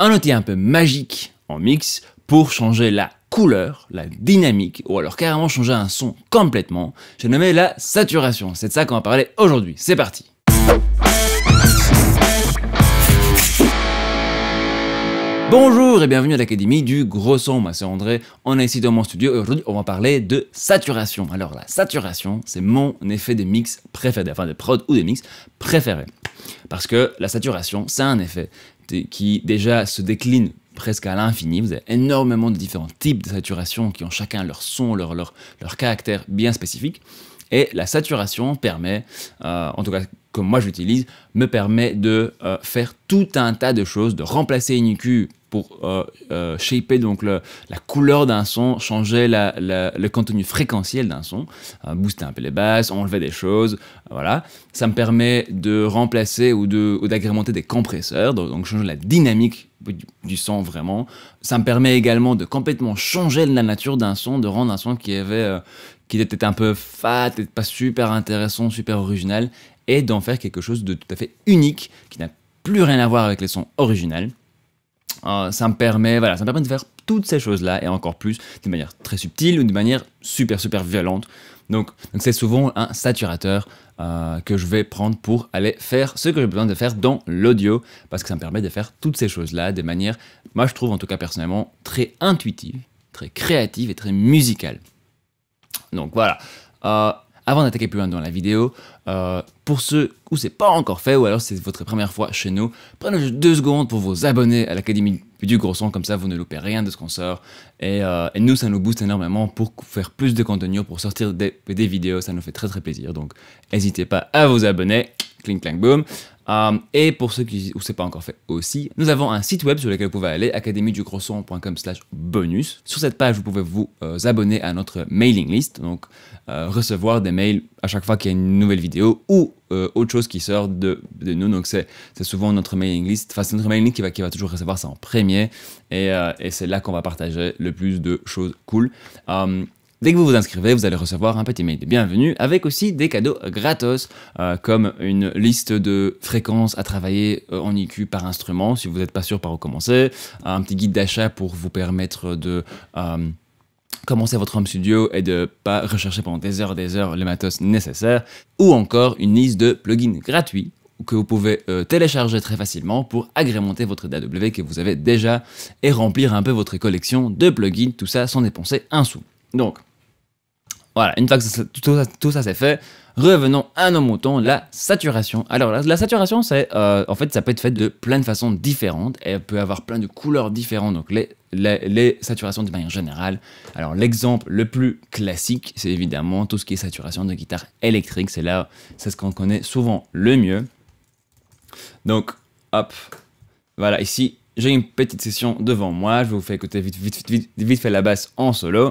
un outil un peu magique en mix pour changer la couleur, la dynamique, ou alors carrément changer un son complètement. J'ai nommé la saturation. C'est de ça qu'on va parler aujourd'hui. C'est parti. Bonjour et bienvenue à l'Académie du Gros Son. Moi c'est André, on est ici dans mon studio et aujourd'hui on va parler de saturation. Alors la saturation, c'est mon effet de mix préféré, enfin de prod ou de mix préféré. Parce que la saturation, c'est un effet qui déjà se décline presque à l'infini. Vous avez énormément de différents types de saturation qui ont chacun leur son, leur caractère bien spécifique. Et la saturation permet, en tout cas comme moi je l'utilise, me permet de faire tout un tas de choses, de remplacer une EQ pour shaper donc la couleur d'un son, changer le contenu fréquentiel d'un son, booster un peu les basses, enlever des choses, voilà. Ça me permet de remplacer ou d'agrémenter des compresseurs, donc changer la dynamique du son vraiment. Ça me permet également de complètement changer la nature d'un son, de rendre un son qui était un peu fat, et pas super intéressant, super original, et d'en faire quelque chose de tout à fait unique, qui n'a plus rien à voir avec les sons originaux. Ça me permet de faire toutes ces choses-là, et encore plus, d'une manière très subtile, ou d'une manière super violente. Donc c'est souvent un saturateur que je vais prendre pour aller faire ce que j'ai besoin de faire dans l'audio, parce que ça me permet de faire toutes ces choses-là de manière, moi je trouve en tout cas personnellement, très intuitive, très créative et très musicale. Donc voilà, avant d'attaquer plus loin dans la vidéo, pour ceux où c'est pas encore fait, ou alors c'est votre première fois chez nous, prenez juste 2 secondes pour vous abonner à l'Académie du Gros Son, comme ça vous ne loupez rien de ce qu'on sort, et nous ça nous booste énormément pour faire plus de contenu, pour sortir des vidéos, ça nous fait très plaisir, donc n'hésitez pas à vous abonner, clink clank boom. Et pour ceux où c'est pas encore fait aussi, nous avons un site web sur lequel vous pouvez aller, academiedugrosson.com/bonus. Sur cette page, vous pouvez vous abonner à notre mailing list, donc recevoir des mails à chaque fois qu'il y a une nouvelle vidéo ou autre chose qui sort de nous. Donc c'est souvent notre mailing list, enfin c'est notre mailing list qui va toujours recevoir ça en premier, et c'est là qu'on va partager le plus de choses cool. Dès que vous vous inscrivez, vous allez recevoir un petit mail de bienvenue avec aussi des cadeaux gratos, comme une liste de fréquences à travailler en EQ par instrument, si vous n'êtes pas sûr par où commencer, un petit guide d'achat pour vous permettre de commencer votre home studio et de pas rechercher pendant des heures le matos nécessaire, ou encore une liste de plugins gratuits que vous pouvez télécharger très facilement pour agrémenter votre DAW que vous avez déjà et remplir un peu votre collection de plugins, tout ça sans dépenser un sou. Donc, voilà, une fois que tout ça c'est fait, revenons à nos moutons, la saturation. Alors la saturation, c'est en fait ça peut être fait de plein de façons différentes, et elle peut avoir plein de couleurs différentes, donc les saturations de manière générale. Alors l'exemple le plus classique, c'est évidemment tout ce qui est saturation de guitare électrique, c'est ce qu'on connaît souvent le mieux. Donc hop, voilà, ici j'ai une petite session devant moi, je vous fais écouter vite fait la basse en solo.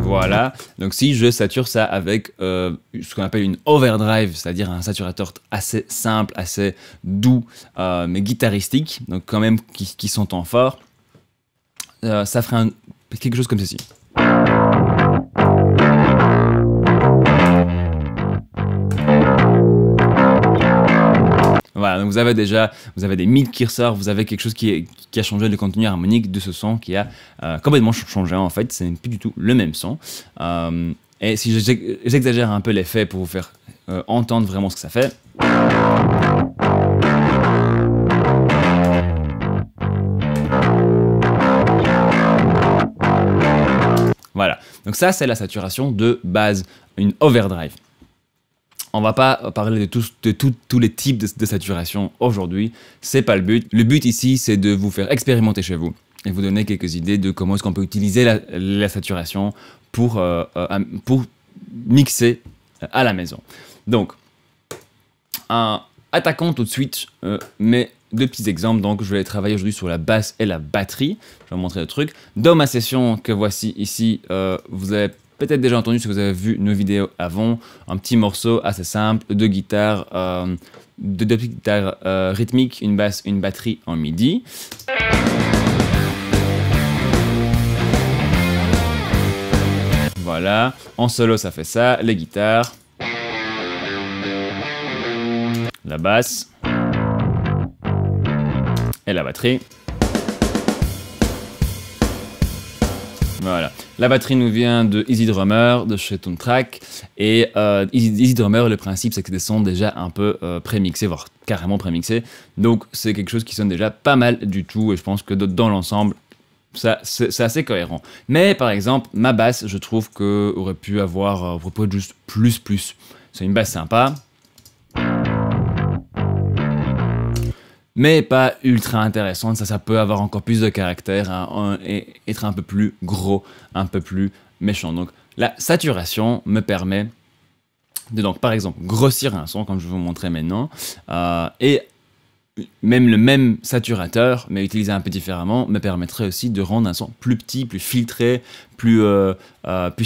Voilà, donc si je sature ça avec ce qu'on appelle une overdrive, c'est-à-dire un saturateur assez simple, assez doux, mais guitaristique, donc quand même qui s'entend fort, ça ferait quelque chose comme ceci. Voilà, donc vous avez des mids qui ressortent, vous avez quelque chose qui a changé le contenu harmonique de ce son, qui a complètement changé en fait, ce n'est plus du tout le même son. Et si j'exagère un peu l'effet pour vous faire entendre vraiment ce que ça fait. Voilà, donc ça c'est la saturation de base, une overdrive. On va pas parler de tous les types de saturation aujourd'hui, c'est pas le but. Le but ici, c'est de vous faire expérimenter chez vous et vous donner quelques idées de comment est-ce qu'on peut utiliser la saturation pour mixer à la maison. Donc, attaquons tout de suite mes 2 petits exemples. Donc, je vais travailler aujourd'hui sur la basse et la batterie. Je vais vous montrer le truc. Dans ma session que voici ici, vous avez peut-être déjà entendu si vous avez vu nos vidéos avant, un petit morceau assez simple de guitare, de petites guitares rythmiques, une basse, une batterie en MIDI. Voilà, en solo ça fait ça, les guitares, la basse, Et la batterie. Voilà. La batterie nous vient de EasyDrummer, de chez Toontrack. Et EasyDrummer, le principe, c'est que c'est des sons déjà un peu prémixés, voire carrément prémixés. Donc, c'est quelque chose qui sonne déjà pas mal du tout. Et je pense que dans l'ensemble, c'est assez cohérent. Mais, par exemple, ma basse, je trouve qu'aurait aurait pu être juste plus. C'est une basse sympa. Mais pas ultra intéressante, ça peut avoir encore plus de caractère hein, et être un peu plus gros, un peu plus méchant. Donc la saturation me permet de donc par exemple grossir un son comme je vais vous montrer maintenant et même le même saturateur mais utilisé un peu différemment me permettrait aussi de rendre un son plus petit, plus filtré, plus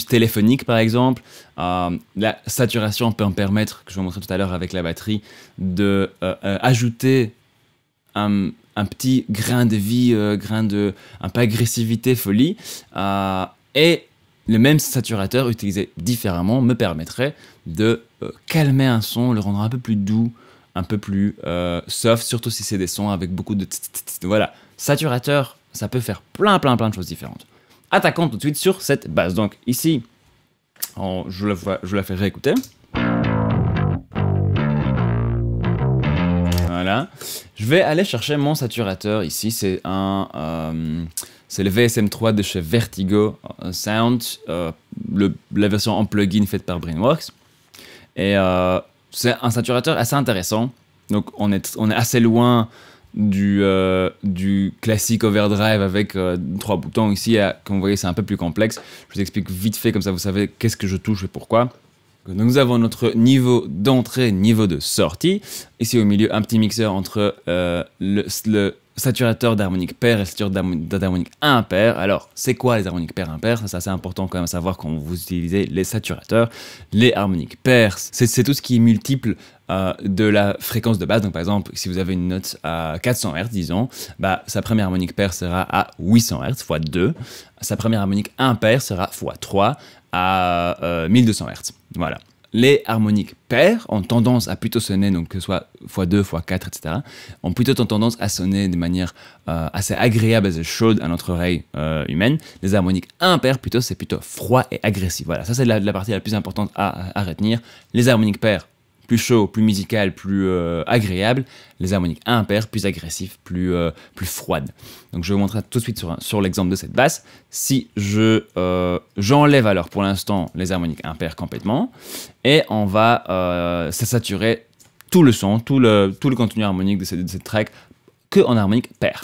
téléphonique par exemple. La saturation peut me permettre, que je vais vous montrer tout à l'heure avec la batterie, de ajouter un petit grain de vie, un peu agressivité, folie. Et le même saturateur utilisé différemment me permettrait de calmer un son, le rendre un peu plus doux, un peu plus soft, surtout si c'est des sons avec beaucoup de voilà. Saturateur, ça peut faire plein de choses différentes. Attaquons tout de suite sur cette basse. Donc ici, je la fais réécouter. Voilà. Je vais aller chercher mon saturateur ici, c'est c'est le VSM3 de chez Vertigo Sound, la version en plugin faite par Brainworks. Et c'est un saturateur assez intéressant. Donc on est assez loin du classique overdrive avec 3 boutons. Ici, comme vous voyez, c'est un peu plus complexe. Je vous explique vite fait, comme ça vous savez qu'est-ce que je touche et pourquoi. Donc nous avons notre niveau d'entrée, niveau de sortie. Ici au milieu, un petit mixeur entre le saturateur d'harmonique paire et le saturateur d'harmonique impair. Alors, c'est quoi les harmoniques paires impairs? Ça, c'est assez important quand même à savoir quand vous utilisez les saturateurs. Les harmoniques paires, c'est tout ce qui est multiple de la fréquence de base. Donc par exemple, si vous avez une note à 400 Hz, disons, sa première harmonique paire sera à 800 Hz, x 2. Sa première harmonique impaire sera x 3 à 1200 Hz. Voilà. Les harmoniques paires ont tendance à plutôt sonner, donc que ce soit x2, x4, etc., ont plutôt tendance à sonner de manière assez agréable, assez chaude à notre oreille humaine. Les harmoniques impaires, c'est plutôt froid et agressif. Voilà, ça c'est la partie la plus importante à retenir. Les harmoniques paires, plus chaud, plus musical, plus agréable. Les harmoniques impaires, plus agressifs, plus froides. Donc je vais vous montrer tout de suite sur l'exemple de cette basse. Si j'enlève alors pour l'instant les harmoniques impaires complètement, et on va saturer tout le son, tout le contenu harmonique de cette track que en harmonique paire.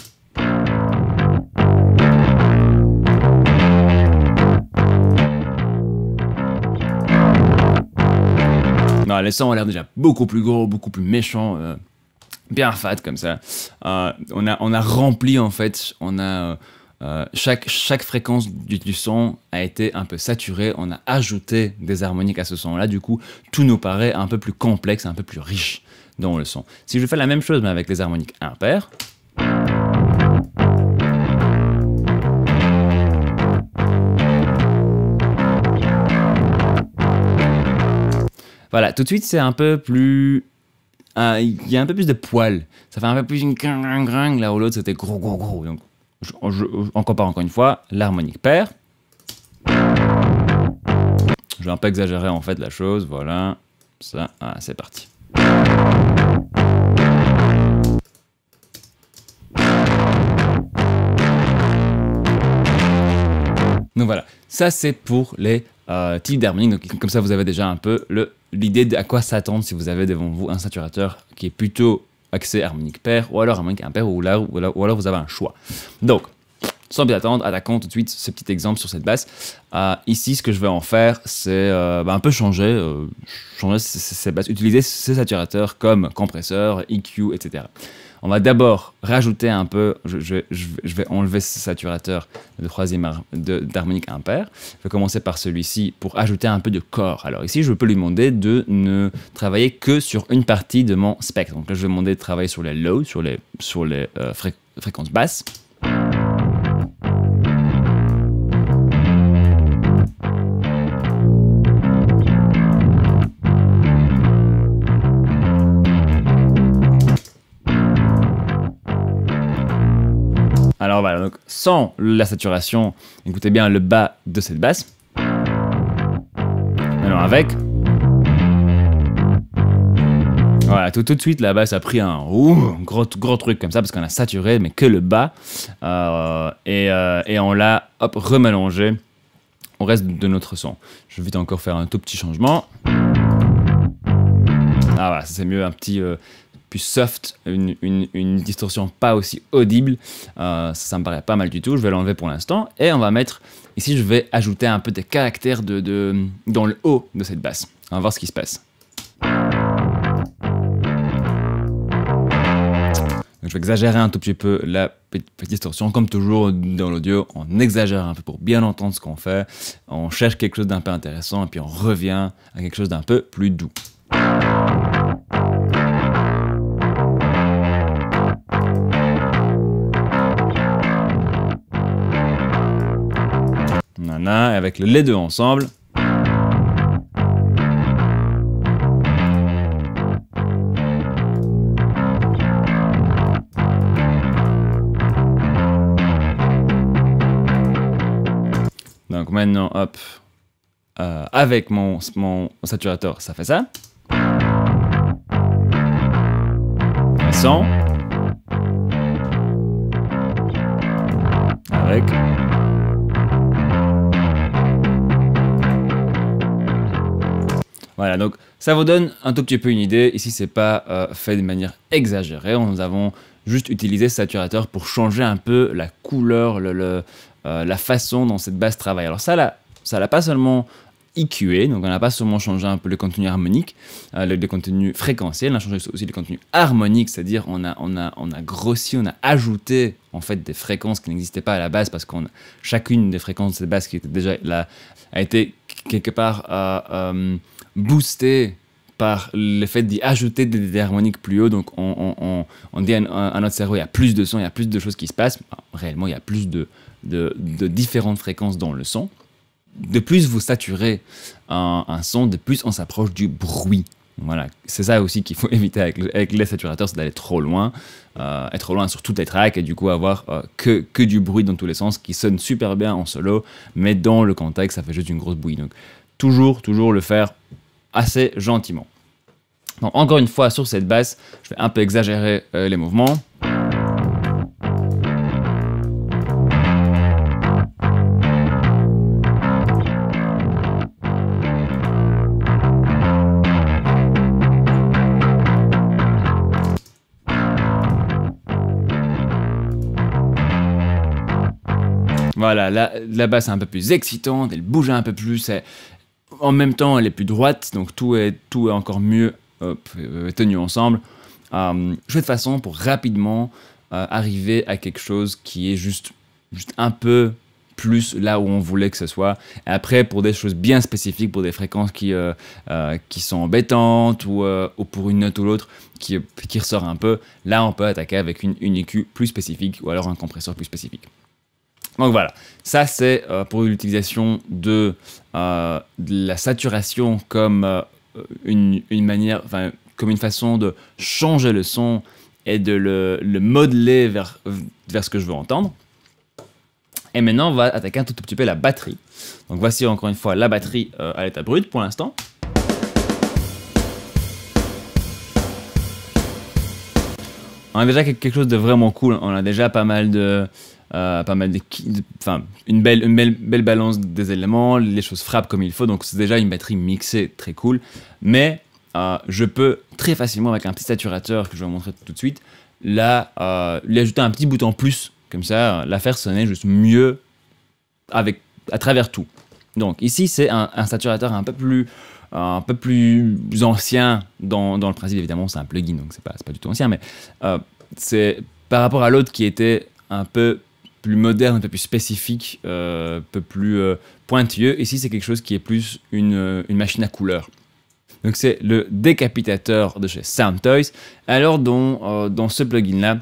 Non, les sons ont l'air déjà beaucoup plus gros, beaucoup plus méchants, bien fat comme ça. On a rempli en fait, chaque fréquence du son a été un peu saturée, on a ajouté des harmoniques à ce son-là, du coup tout nous paraît un peu plus complexe, un peu plus riche dans le son. Si je fais la même chose mais avec les harmoniques impaires, voilà, tout de suite c'est un peu plus... il y a un peu plus de poils. Ça fait un peu plus une gring, là où l'autre c'était gros. Donc, on compare encore une fois l'harmonique paire. Je vais un peu exagérer en fait la chose, voilà. Ça, c'est parti. Donc voilà, ça c'est pour les types d'harmonique. Donc comme ça vous avez déjà un peu l'idée de à quoi s'attendre si vous avez devant vous un saturateur qui est plutôt axé harmonique paire ou alors harmonique impair ou alors vous avez un choix. Donc sans plus attendre, attaquons tout de suite ce petit exemple sur cette basse. Ici, ce que je vais en faire, c'est un peu changer cette basse, utiliser ces saturateurs comme compresseur, EQ, etc. On va d'abord rajouter un peu, je vais enlever ce saturateur de troisième d'harmonique impair. Je vais commencer par celui-ci pour ajouter un peu de corps. Alors ici, je peux lui demander de ne travailler que sur une partie de mon spectre. Donc là, je vais demander de travailler sur les lows, sur les fréquences basses. Alors voilà, donc sans la saturation, écoutez bien le bas de cette basse. Maintenant avec. Voilà, tout de suite la basse a pris un gros truc comme ça parce qu'on a saturé, mais que le bas. Et on l'a remélangé au reste de notre son. Je vais vite encore faire un tout petit changement. Ah voilà, ça c'est mieux, un petit plus soft, une distorsion pas aussi audible. Ça me paraît pas mal du tout. Je vais l'enlever pour l'instant. Et on va mettre, ici je vais ajouter un peu des caractères dans le haut de cette basse. On va voir ce qui se passe. Donc, je vais exagérer un tout petit peu la petite distorsion. Comme toujours dans l'audio, on exagère un peu pour bien entendre ce qu'on fait. On cherche quelque chose d'un peu intéressant et puis on revient à quelque chose d'un peu plus doux. Nana, et avec les deux ensemble. Donc maintenant, hop, avec mon saturateur, ça fait ça. Et sans. Avec. Voilà, donc ça vous donne un tout petit peu une idée. Ici, c'est pas fait de manière exagérée. Nous avons juste utilisé ce saturateur pour changer un peu la couleur, la façon dont cette basse travaille. Alors ça l'a pas seulement EQé, donc on n'a pas seulement changé un peu le contenu harmonique, le contenu fréquentiel, on a changé aussi le contenu harmonique, c'est-à-dire on a grossi, on a ajouté en fait des fréquences qui n'existaient pas à la base parce qu'on chacune des fréquences de cette basse qui était déjà là a été quelque part boostée par le fait d'y ajouter des harmoniques plus haut. Donc on dit à notre cerveau il y a plus de son, il y a plus de choses qui se passent. Réellement il y a plus de différentes fréquences dans le son. De plus vous saturez un son, de plus on s'approche du bruit. Voilà, c'est ça aussi qu'il faut éviter avec les saturateurs, c'est d'aller trop loin sur toutes les tracks et du coup avoir que du bruit dans tous les sens qui sonne super bien en solo, mais dans le contexte ça fait juste une grosse bouillie. Donc toujours le faire assez gentiment. Donc encore une fois sur cette basse, je vais un peu exagérer les mouvements. Voilà, la basse est un peu plus excitante, elle bouge un peu plus, en même temps elle est plus droite, donc tout est encore mieux tenu ensemble. Chouette façon pour rapidement arriver à quelque chose qui est juste un peu plus là où on voulait que ce soit. Et après, pour des choses bien spécifiques, pour des fréquences qui sont embêtantes ou pour une note ou l'autre qui ressort un peu, là on peut attaquer avec une EQ plus spécifique ou alors un compresseur plus spécifique. Donc voilà, ça c'est pour l'utilisation de la saturation comme une manière, enfin comme une façon de changer le son et de le modeler vers ce que je veux entendre. Et maintenant on va attaquer un tout petit peu la batterie. Donc voici encore une fois la batterie à l'état brut pour l'instant. On a déjà quelque chose de vraiment cool, on a déjà pas mal de... une belle balance des éléments, les choses frappent comme il faut, donc c'est déjà une batterie mixée très cool. Mais je peux très facilement avec un petit saturateur que je vais vous montrer tout de suite, là, lui ajouter un petit bouton plus, comme ça, la faire sonner juste mieux à travers tout. Donc ici c'est un saturateur un peu plus ancien dans le principe, évidemment c'est un plugin donc c'est pas du tout ancien, mais c'est par rapport à l'autre qui était un peu plus moderne, un peu plus spécifique, un peu plus pointilleux. Ici, c'est quelque chose qui est plus une machine à couleurs. Donc, c'est le décapitateur de chez Soundtoys. Alors, dans ce plugin-là,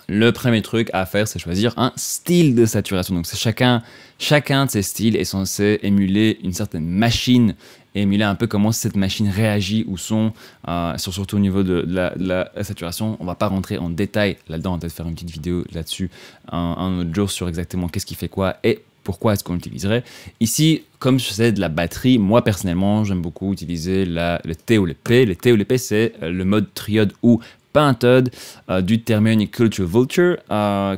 le premier truc à faire, c'est choisir un style de saturation. Donc, c'est chacun de ces styles est censé émuler une certaine machine et émuler un peu comment cette machine réagit au son, surtout au niveau de la saturation. On va pas rentrer en détail là-dedans, on va peut-être faire une petite vidéo là-dessus un autre jour sur exactement qu'est-ce qui fait quoi et pourquoi est-ce qu'on l'utiliserait. Ici, comme je sais de la batterie, moi personnellement, j'aime beaucoup utiliser le T ou le P. Le T ou le P, c'est le mode triode ou Pentode du Thermionic Culture Vulture,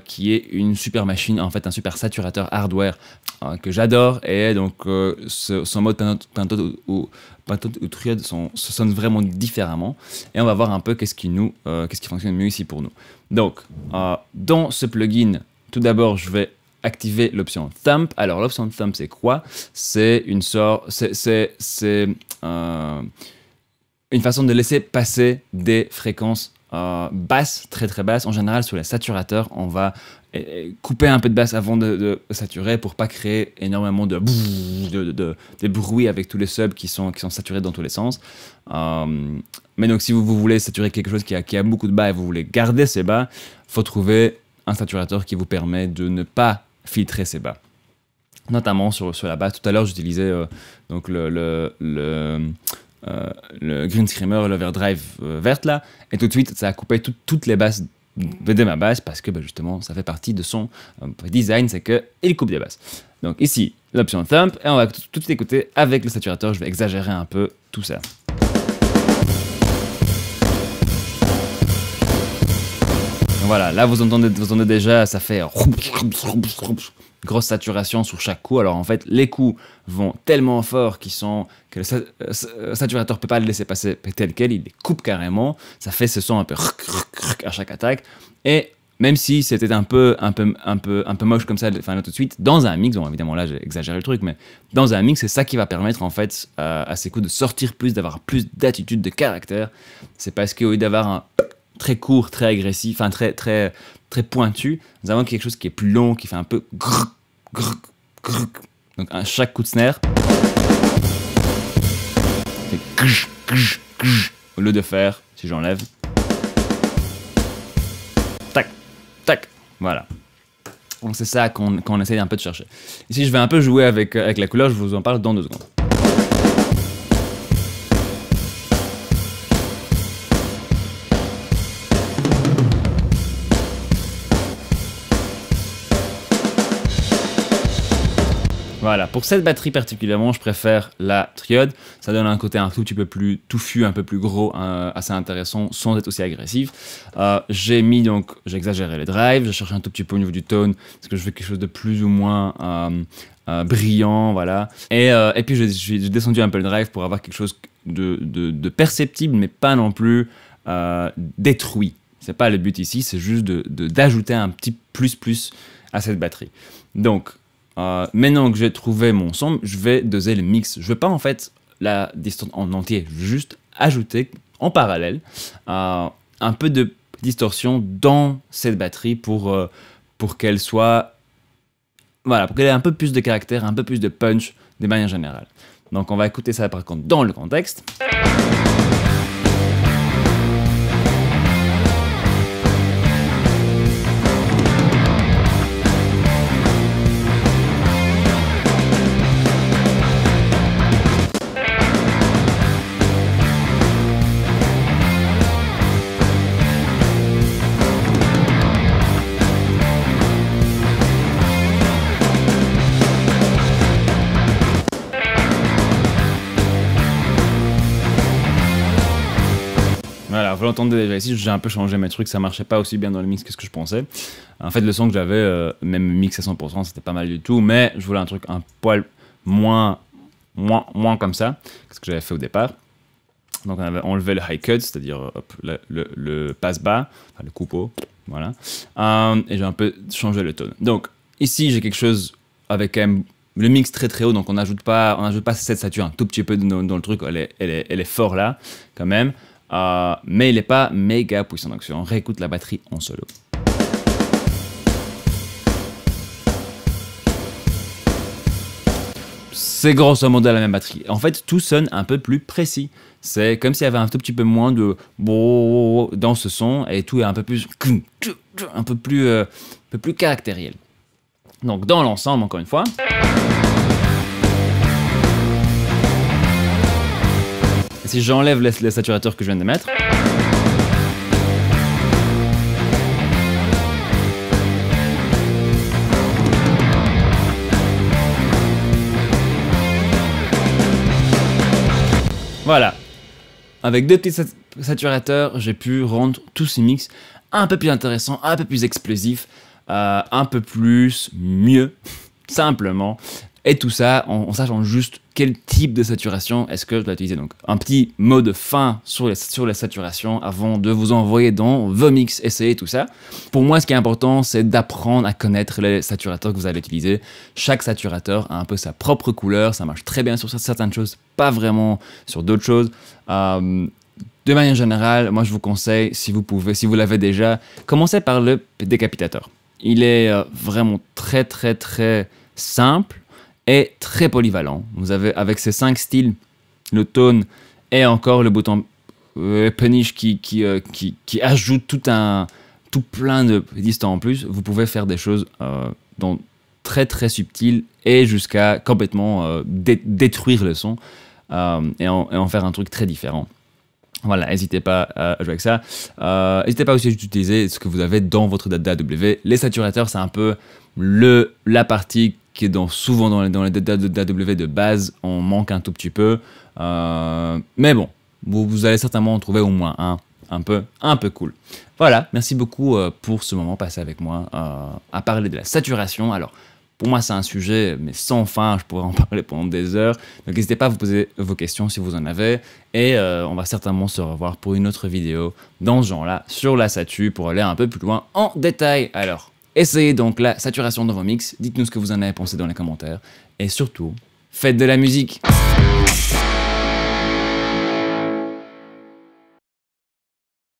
qui est une super machine, en fait un super saturateur hardware que j'adore. Et donc son mode Pentode ou triode se sonne vraiment différemment. Et on va voir un peu qu'est-ce qui fonctionne mieux ici pour nous. Donc, dans ce plugin, tout d'abord, je vais activer l'option Thump. Alors l'option Thump, c'est quoi? C'est une sorte, c'est une façon de laisser passer des fréquences basses, très très basses. En général, sur les saturateurs, on va couper un peu de basse avant de saturer pour pas créer énormément de bruit avec tous les subs qui sont saturés dans tous les sens. Mais donc, si vous voulez saturer quelque chose qui a beaucoup de bas et vous voulez garder ces bas, il faut trouver un saturateur qui vous permet de ne pas filtrer ces bas. Notamment sur la basse. Tout à l'heure, j'utilisais donc le Green Screamer, l'overdrive verte là, et tout de suite ça a coupé toutes les basses de ma basse parce que justement ça fait partie de son design, c'est qu'il coupe des basses. Donc ici l'option Thump, et on va tout de suite écouter avec le saturateur. Je vais exagérer un peu tout ça. Voilà, là vous entendez déjà, ça fait grosse saturation sur chaque coup. Alors en fait, les coups vont tellement fort que le saturateur ne peut pas le laisser passer tel quel, il les coupe carrément. Ça fait ce son un peu à chaque attaque. Et même si c'était un peu moche comme ça, enfin là tout de suite, dans un mix, bon évidemment là j'ai exagéré le truc, mais dans un mix, c'est ça qui va permettre en fait à ces coups de sortir plus, d'avoir plus d'attitude, de caractère. C'est parce qu'au lieu d'avoir un très court, très agressif, enfin très pointu, nous avons quelque chose qui est plus long, qui fait un peu grrr, grrr, grrr. Donc à chaque coup de snare fait grrr, grrr, grrr. Au lieu de faire, si j'enlève, tac, tac, voilà. Donc c'est ça qu'on essaye un peu de chercher. Ici je vais un peu jouer avec la couleur, je vous en parle dans 2 secondes. Voilà, pour cette batterie particulièrement, je préfère la triode. Ça donne un côté un tout petit peu plus touffu, un peu plus gros, assez intéressant, sans être aussi agressif. J'ai exagéré les drives, j'ai cherché un tout petit peu au niveau du tone, parce que je veux quelque chose de plus ou moins brillant, voilà. Et puis j'ai descendu un peu le drive pour avoir quelque chose de perceptible, mais pas non plus détruit. C'est pas le but ici, c'est juste d'ajouter un petit plus à cette batterie. Donc, maintenant que j'ai trouvé mon son, je vais doser le mix. Je ne veux pas en fait la distance en entier, je veux juste ajouter en parallèle un peu de distorsion dans cette batterie pour qu'elle soit, voilà, pour qu'elle ait un peu plus de caractère, un peu plus de punch de manière générale. Donc on va écouter ça par contre dans le contexte. Voilà, vous l'entendez déjà ici, j'ai un peu changé mes trucs, ça marchait pas aussi bien dans le mix que ce que je pensais. En fait, le son que j'avais, même mix à 100%, c'était pas mal du tout, mais je voulais un truc un poil moins comme ça, que ce que j'avais fait au départ. Donc on avait enlevé le high cut, c'est-à-dire le passe-bas, enfin, le coupeau, voilà. Et j'ai un peu changé le tone. Donc ici, j'ai quelque chose avec quand même le mix très haut, donc on n'ajoute pas cette sature un tout petit peu dans le truc, elle est fort là, quand même. Mais il n'est pas méga puissant. Donc si on réécoute la batterie en solo. C'est grosso modo la même batterie. En fait, tout sonne un peu plus précis. C'est comme s'il y avait un tout petit peu moins de dans ce son et tout est un peu plus caractériel. Donc dans l'ensemble, encore une fois. Si j'enlève les saturateurs que je viens de mettre, voilà. Avec 2 petits saturateurs, j'ai pu rendre tous ces mix un peu plus intéressants, un peu plus explosifs, un peu plus mieux, simplement. Et tout ça en sachant juste quel type de saturation est-ce que je dois utiliser. Donc un petit mot de fin sur les saturations avant de vous envoyer dans vos mix, essayer tout ça. Pour moi, ce qui est important, c'est d'apprendre à connaître les saturateurs que vous allez utiliser. Chaque saturateur a un peu sa propre couleur, ça marche très bien sur certaines choses, pas vraiment sur d'autres choses. De manière générale, moi je vous conseille, si vous pouvez, si vous l'avez déjà, commencez par le décapitateur. Il est vraiment très simple et très polyvalent. Vous avez avec ces 5 styles, le tone et encore le bouton punish qui ajoute tout plein de distants en plus. Vous pouvez faire des choses très subtiles et jusqu'à complètement détruire le son et en faire un truc très différent. Voilà, n'hésitez pas à jouer avec ça. N'hésitez pas aussi à utiliser ce que vous avez dans votre DAW. Les saturateurs, c'est un peu la partie qui est souvent dans les DAW de base. On manque un tout petit peu. Mais bon, vous allez certainement en trouver au moins un peu cool. Voilà, merci beaucoup pour ce moment passé avec moi à parler de la saturation. Alors, pour moi, c'est un sujet, mais sans fin, je pourrais en parler pendant des heures. Donc, n'hésitez pas à vous poser vos questions si vous en avez. Et on va certainement se revoir pour une autre vidéo dans ce genre-là, sur la satu, pour aller un peu plus loin en détail. Alors, essayez donc la saturation dans vos mix. Dites-nous ce que vous en avez pensé dans les commentaires. Et surtout, faites de la musique.